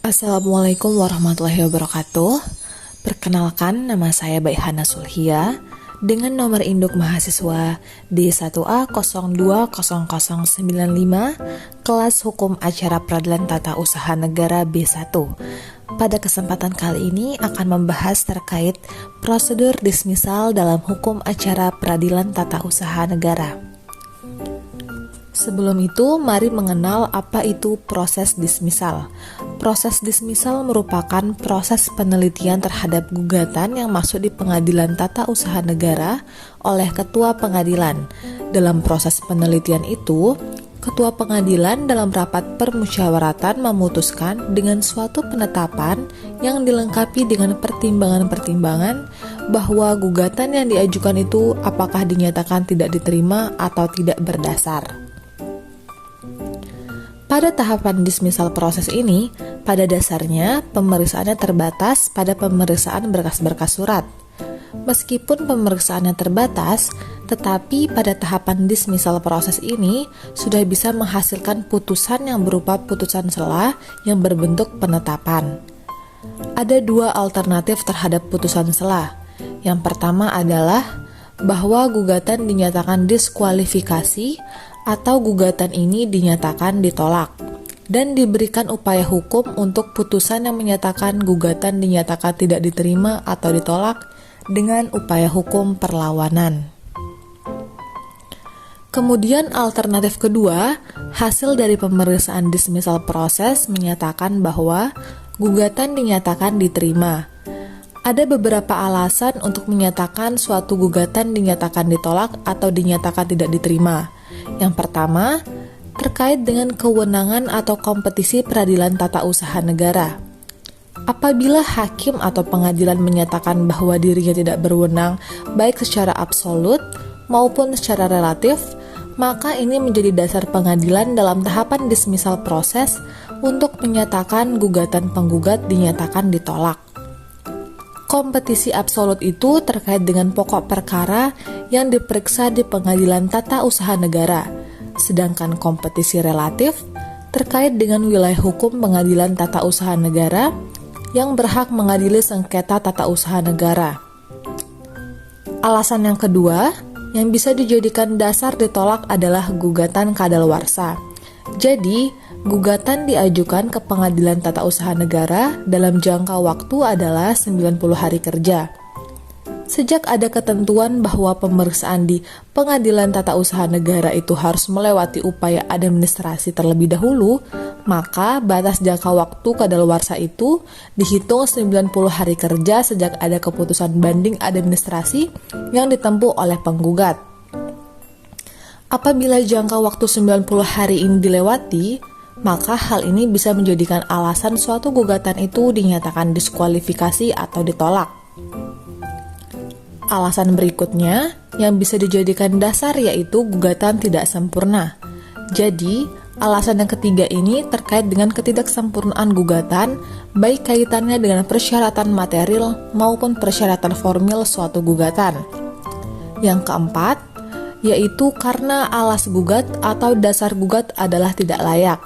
Assalamualaikum warahmatullahi wabarakatuh. Perkenalkan, nama saya Baihana Sulhia dengan nomor induk mahasiswa D1A020095 kelas Hukum Acara Peradilan Tata Usaha Negara B1. Pada kesempatan kali ini akan membahas terkait prosedur dismisal dalam hukum acara peradilan tata usaha negara. Sebelum itu, mari mengenal apa itu proses dismisal. Proses dismisal merupakan proses penelitian terhadap gugatan yang masuk di pengadilan tata usaha negara oleh ketua pengadilan. Dalam proses penelitian itu, ketua pengadilan dalam rapat permusyawaratan memutuskan dengan suatu penetapan yang dilengkapi dengan pertimbangan-pertimbangan bahwa gugatan yang diajukan itu apakah dinyatakan tidak diterima atau tidak berdasar. Pada tahapan dismisal proses ini, pada dasarnya pemeriksaannya terbatas pada pemeriksaan berkas-berkas surat. Meskipun pemeriksaannya terbatas, tetapi pada tahapan dismisal proses ini sudah bisa menghasilkan putusan yang berupa putusan sela yang berbentuk penetapan. Ada dua alternatif terhadap putusan sela. Yang pertama adalah bahwa gugatan dinyatakan diskualifikasi atau gugatan ini dinyatakan ditolak dan diberikan upaya hukum untuk putusan yang menyatakan gugatan dinyatakan tidak diterima atau ditolak dengan upaya hukum perlawanan. Kemudian alternatif kedua, hasil dari pemeriksaan dismisal proses menyatakan bahwa gugatan dinyatakan diterima. Ada beberapa alasan untuk menyatakan suatu gugatan dinyatakan ditolak atau dinyatakan tidak diterima. Yang pertama, terkait dengan kewenangan atau kompetisi peradilan tata usaha negara. Apabila hakim atau pengadilan menyatakan bahwa dirinya tidak berwenang baik secara absolut maupun secara relatif, maka ini menjadi dasar pengadilan dalam tahapan dismisal proses untuk menyatakan gugatan penggugat dinyatakan ditolak. Kompetisi absolut itu terkait dengan pokok perkara yang diperiksa di pengadilan tata usaha negara, sedangkan kompetisi relatif terkait dengan wilayah hukum pengadilan tata usaha negara yang berhak mengadili sengketa tata usaha negara. Alasan yang kedua, yang bisa dijadikan dasar ditolak adalah gugatan kadaluarsa. Jadi, gugatan diajukan ke pengadilan tata usaha negara dalam jangka waktu adalah 90 hari kerja. Sejak ada ketentuan bahwa pemeriksaan di pengadilan tata usaha negara itu harus melewati upaya administrasi terlebih dahulu, maka batas jangka waktu kadaluarsa itu dihitung 90 hari kerja sejak ada keputusan banding administrasi yang ditempuh oleh penggugat. Apabila jangka waktu 90 hari ini dilewati, maka hal ini bisa menjadikan alasan suatu gugatan itu dinyatakan diskualifikasi atau ditolak. Alasan berikutnya yang bisa dijadikan dasar yaitu gugatan tidak sempurna. Jadi, alasan yang ketiga ini terkait dengan ketidaksempurnaan gugatan, baik kaitannya dengan persyaratan material maupun persyaratan formil suatu gugatan. Yang keempat, yaitu karena alas gugat atau dasar gugat adalah tidak layak.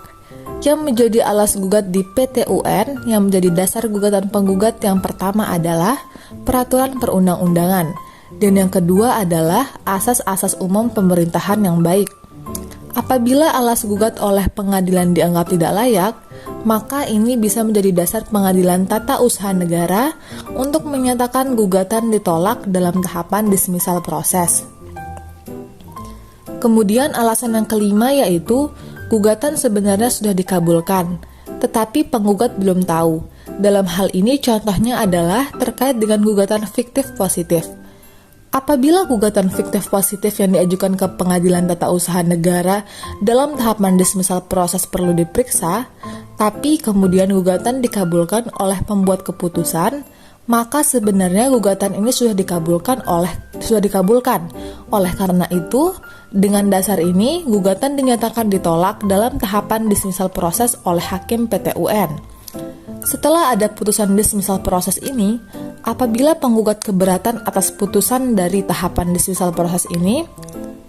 Yang menjadi alas gugat di PT UN yang menjadi dasar gugatan penggugat yang pertama adalah peraturan perundang-undangan, dan yang kedua adalah asas-asas umum pemerintahan yang baik. Apabila alas gugat oleh pengadilan dianggap tidak layak, maka ini bisa menjadi dasar pengadilan tata usaha negara untuk menyatakan gugatan ditolak dalam tahapan dismisal proses. Kemudian alasan yang kelima yaitu gugatan sebenarnya sudah dikabulkan, tetapi penggugat belum tahu. Dalam hal ini contohnya adalah terkait dengan gugatan fiktif positif. Apabila gugatan fiktif positif yang diajukan ke pengadilan tata usaha negara dalam tahapan dismisal proses perlu diperiksa, tapi kemudian gugatan dikabulkan oleh pembuat keputusan, maka sebenarnya gugatan ini sudah dikabulkan. Oleh karena itu, dengan dasar ini gugatan dinyatakan ditolak dalam tahapan dismisal proses oleh hakim PT UN. Setelah ada putusan dismisal proses ini, apabila penggugat keberatan atas putusan dari tahapan dismisal proses ini,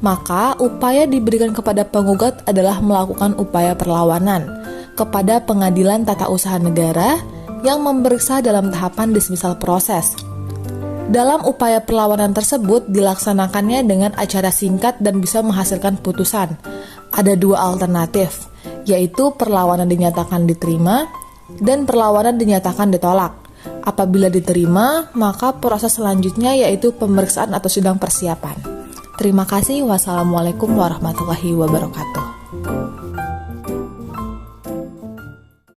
maka upaya diberikan kepada penggugat adalah melakukan upaya perlawanan kepada Pengadilan Tata Usaha Negara yang memeriksa dalam tahapan dismisal proses. Dalam upaya perlawanan tersebut dilaksanakannya dengan acara singkat dan bisa menghasilkan putusan. Ada dua alternatif, yaitu perlawanan dinyatakan diterima dan perlawanan dinyatakan ditolak. Apabila diterima, maka proses selanjutnya yaitu pemeriksaan atau sidang persiapan. Terima kasih. Wassalamualaikum warahmatullahi wabarakatuh.